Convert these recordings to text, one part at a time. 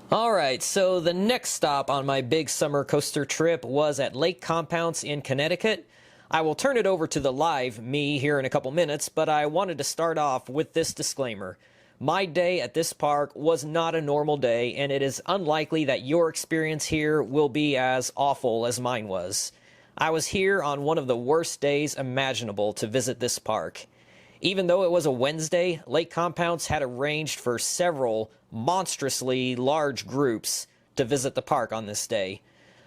Alright, so the next stop on my big summer coaster trip was at Lake Compounce in Connecticut. I will turn it over to the live me here in a couple minutes, but I wanted to start off with this disclaimer. My day at this park was not a normal day, and it is unlikely that your experience here will be as awful as mine was. I was here on one of the worst days imaginable to visit this park. Even though it was a Wednesday, Lake Compounce had arranged for several monstrously large groups to visit the park on this day.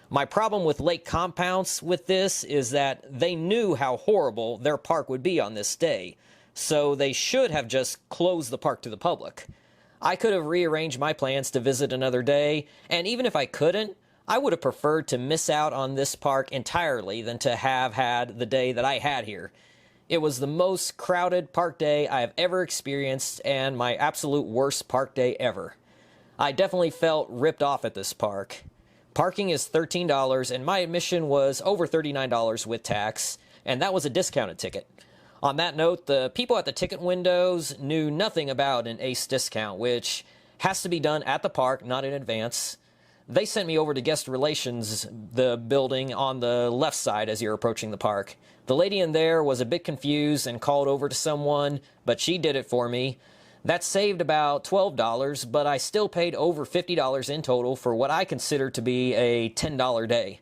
My problem with Lake Compounce with this is that they knew how horrible their park would be on this day, so they should have just closed the park to the public. I could have rearranged my plans to visit another day, and even if I couldn't, I would have preferred to miss out on this park entirely than to have had the day that I had here. It was the most crowded park day I have ever experienced and my absolute worst park day ever. I definitely felt ripped off at this park. Parking is $13 and my admission was over $39 with tax, and that was a discounted ticket. On that note, the people at the ticket windows knew nothing about an ACE discount, which has to be done at the park, not in advance. They sent me over to guest relations, the building on the left side as you're approaching the park. The lady in there was a bit confused and called over to someone, but she did it for me. That saved about $12, but I still paid over $50 in total for what I consider to be a $10 day.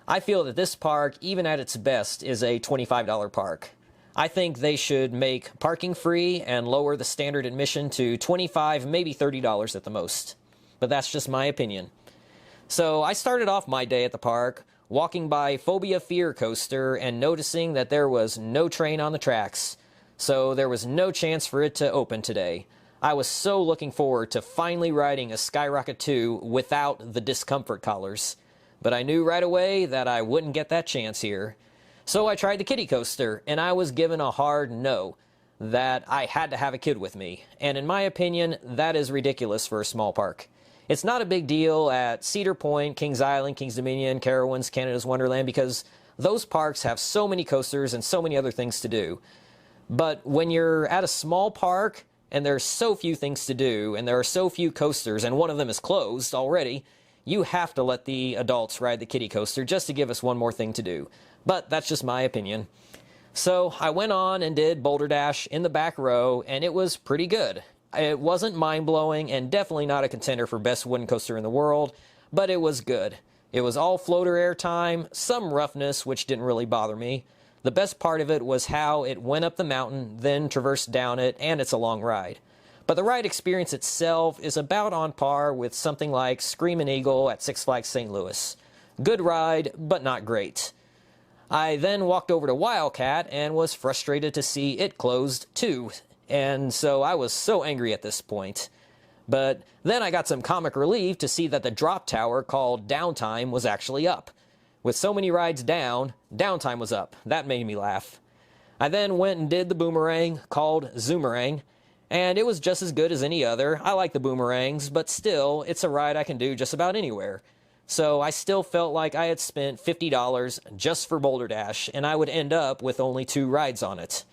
I feel that this park, even at its best, is a $25 park. I think they should make parking free and lower the standard admission to $25, maybe $30 at the most. But that's just my opinion. So I started off my day at the park, walking by Phobia Fear Coaster and noticing that there was no train on the tracks. So there was no chance for it to open today. I was so looking forward to finally riding a Skyrocket 2 without the discomfort collars. But I knew right away that I wouldn't get that chance here. So I tried the kiddie coaster, and I was given a hard no, that I had to have a kid with me. And in my opinion, that is ridiculous for a small park. It's not a big deal at Cedar Point, Kings Island, Kings Dominion, Carowinds, Canada's Wonderland, because those parks have so many coasters and so many other things to do. But when you're at a small park and there's so few things to do and there are so few coasters and one of them is closed already, you have to let the adults ride the kiddie coaster just to give us one more thing to do. But that's just my opinion. So I went on and did Boulder Dash in the back row, and it was pretty good. It wasn't mind-blowing and definitely not a contender for best wooden coaster in the world, but it was good. It was all floater air time, some roughness, which didn't really bother me. The best part of it was how it went up the mountain, then traversed down it, and it's a long ride. But the ride experience itself is about on par with something like Screamin' Eagle at Six Flags St. Louis. Good ride, but not great. I then walked over to Wildcat and was frustrated to see it closed too. And so I was so angry at this point. But then I got some comic relief to see that the drop tower called Downtime was actually up. With so many rides down, Downtime was up. That made me laugh. I then went and did the boomerang called Zoomerang, and it was just as good as any other. I like the boomerangs, but still, it's a ride I can do just about anywhere. So I still felt like I had spent $50 just for Boulder Dash, and I would end up with only 2 rides on it.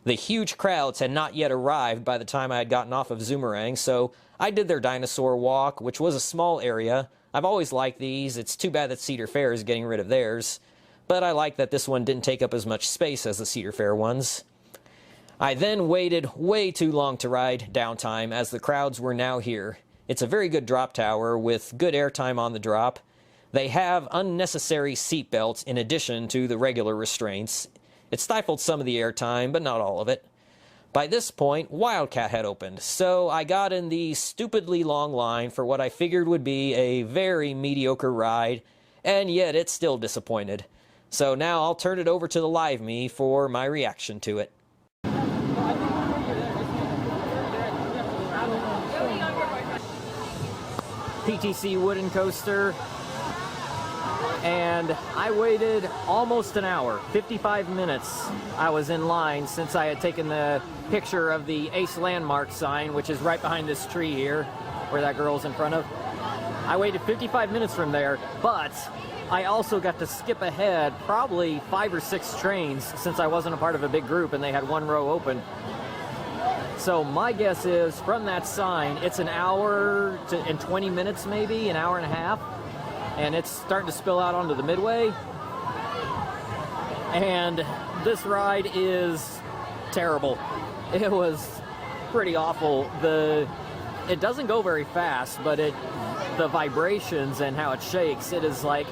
The huge crowds had not yet arrived by the time I had gotten off of Zoomerang, so I did their dinosaur walk, which was a small area. I've always liked these. It's too bad that Cedar Fair is getting rid of theirs. But I like that this one didn't take up as much space as the Cedar Fair ones. I then waited way too long to ride Downtime, as the crowds were now here. It's a very good drop tower with good airtime on the drop. They have unnecessary seat belts in addition to the regular restraints. It stifled some of the airtime, but not all of it. By this point, Wildcat had opened, so I got in the stupidly long line for what I figured would be a very mediocre ride, and yet it still disappointed. So now I'll turn it over to the live me for my reaction to it. PTC wooden coaster, and I waited almost an hour, 55 minutes I was in line since I had taken the picture of the Ace Landmark sign, which is right behind this tree here, where that girl's in front of. I waited 55 minutes from there, but I also got to skip ahead probably 5 or 6 trains since I wasn't a part of a big group and they had one row open. So my guess is from that sign, it's an hour and 20 minutes, maybe an hour and a half, and it's starting to spill out onto the midway. And this ride is terrible. It was pretty awful. It doesn't go very fast, but the vibrations and how it shakes, it is like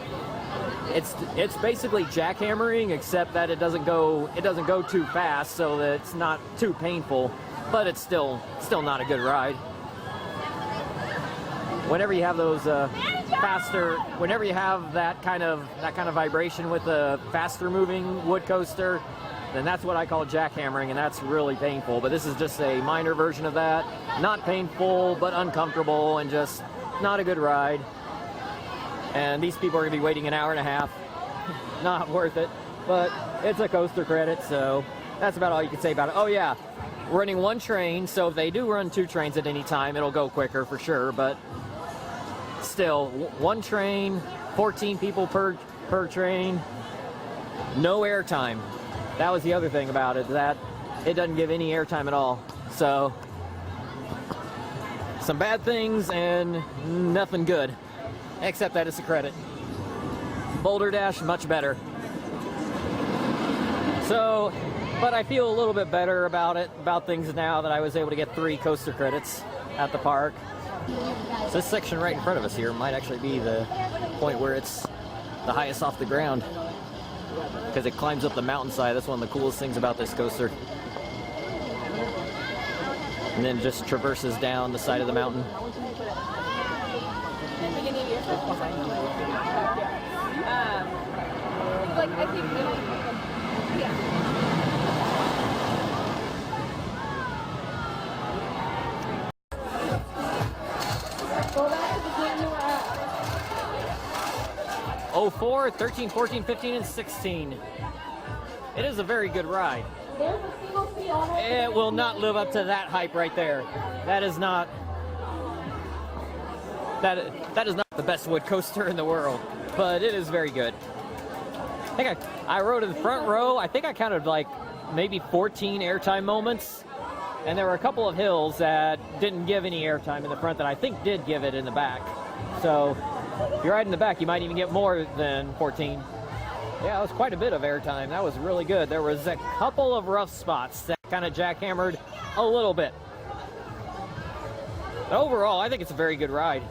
it's basically jackhammering, except that it doesn't go too fast, so that it's not too painful, but it's still not a good ride. Whenever you have those whenever you have that kind of vibration with a faster moving wood coaster, then that's what I call jackhammering, and that's really painful. But this is just a minor version of that. Not painful, but uncomfortable, and just not a good ride. And these people are going to be waiting an hour and a half. Not worth it, but it's a coaster credit, so that's about all you can say about it. Oh yeah, running one train, so if they do run two trains at any time, it'll go quicker for sure, but still, one train, 14 people per train, no airtime. That was the other thing about it, that it doesn't give any airtime at all. So, some bad things and nothing good, except that it's a credit. Boulder Dash, much better. So, but I feel a little bit better about things now that I was able to get 3 coaster credits at the park. So this section right in front of us here might actually be the point where it's the highest off the ground, because it climbs up the mountainside. That's one of the coolest things about this coaster. And then just traverses down the side of the mountain. Oh, 4, 13, 14, 15, and 16. It is a very good ride. It will not live up to that hype right there. That is not the best wood coaster in the world, but it is very good. I think I rode in the front row. I think I counted like maybe 14 airtime moments, and there were a couple of hills that didn't give any airtime in the front that I think did give it in the back. So if you're riding in the back, you might even get more than 14. Yeah, it was quite a bit of airtime. That was really good. There was a couple of rough spots that kind of jackhammered a little bit. But overall, I think it's a very good ride.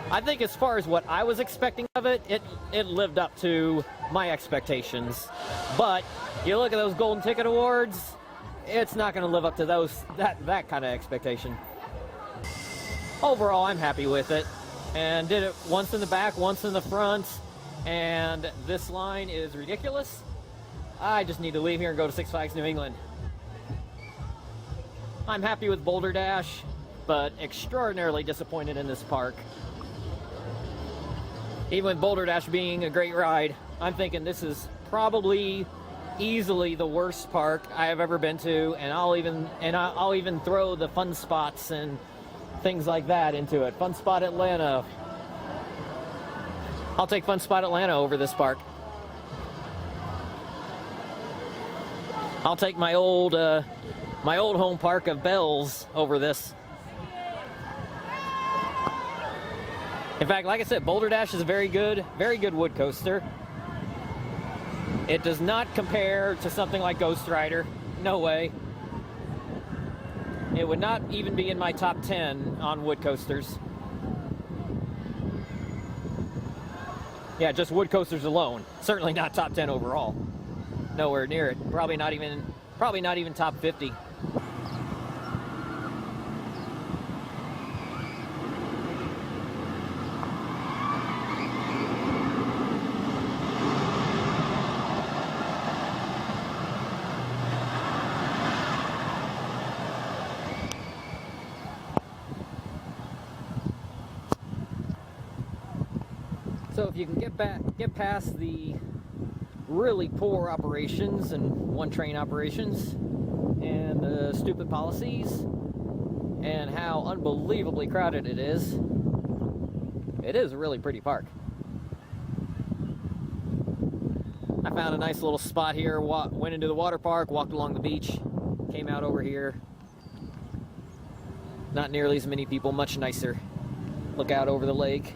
I think as far as what I was expecting of it, it lived up to my expectations. But you look at those Golden Ticket Awards, it's not going to live up to that kind of expectation. Overall, I'm happy with it. And did it once in the back, once in the front. And this line is ridiculous. I just need to leave here and go to Six Flags New England. I'm happy with Boulder Dash, but extraordinarily disappointed in this park. Even with Boulder Dash being a great ride, I'm thinking this is probably easily the worst park I have ever been to, and I'll even throw the fun spots and things like that into it. Fun Spot Atlanta. I'll take Fun Spot Atlanta over this park. I'll take my old home park of Bells over this. In fact, like I said, Boulder Dash is a very good wood coaster. It does not compare to something like Ghost Rider. No way. It would not even be in my top 10 on wood coasters. Yeah, just wood coasters alone. Certainly not top 10 overall. Nowhere near it. Probably not even top 50. So if you can get past the really poor operations and one-train operations and the stupid policies and how unbelievably crowded it is a really pretty park. I found a nice little spot here, went into the water park, walked along the beach, came out over here, Not nearly as many people, much nicer. Look out over the lake.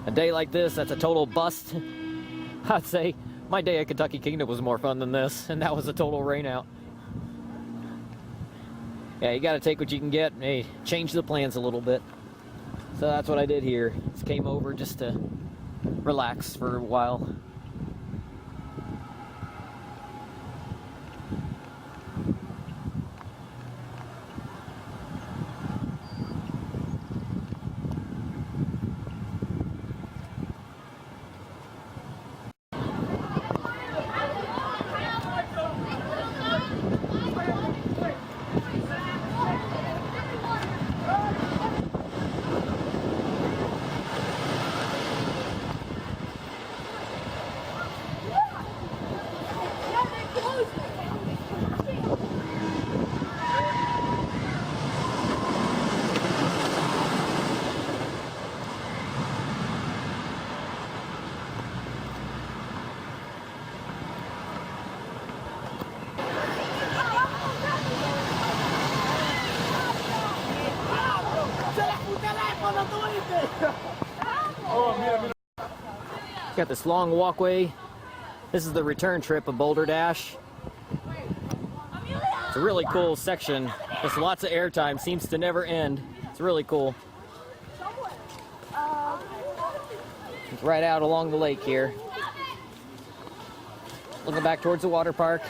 A day like this, that's a total bust. I'd say my day at Kentucky Kingdom was more fun than this, and that was a total rain out. Yeah, you gotta take what you can get. Hey, change the plans a little bit. So that's what I did here. Just came over just to relax for a while. Got this long walkway. This is the return trip of Boulder Dash. It's a really cool section. There's lots of airtime, seems to never end. It's really cool. It's right out along the lake here. Looking back towards the water park.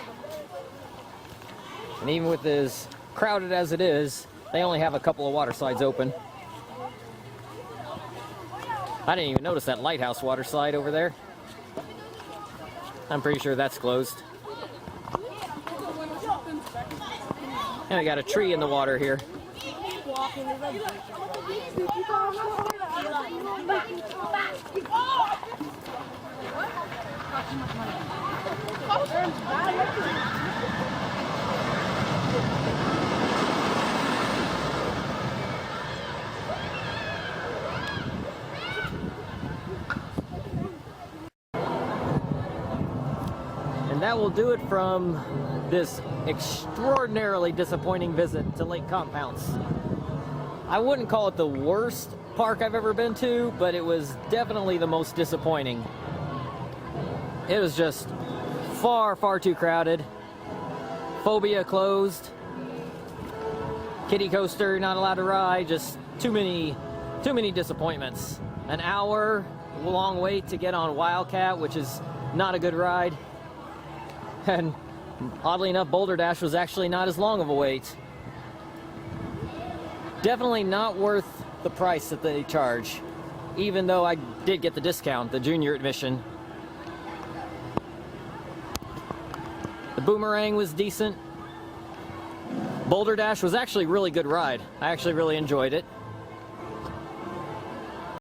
And even with as crowded as it is, they only have a couple of water slides open. I didn't even notice that lighthouse water slide over there. I'm pretty sure that's closed. And I got a tree in the water here. That will do it from this extraordinarily disappointing visit to Lake Compounce. I wouldn't call it the worst park I've ever been to, but it was definitely the most disappointing. It was just far, far too crowded. Phobia closed. Kiddie coaster not allowed to ride. Just too many disappointments. An hour long wait to get on Wildcat, which is not a good ride. And oddly enough, Boulder Dash was actually not as long of a wait. Definitely not worth the price that they charge, even though I did get the discount, the junior admission. The Boomerang was decent. Boulder Dash was actually a really good ride. I actually really enjoyed it.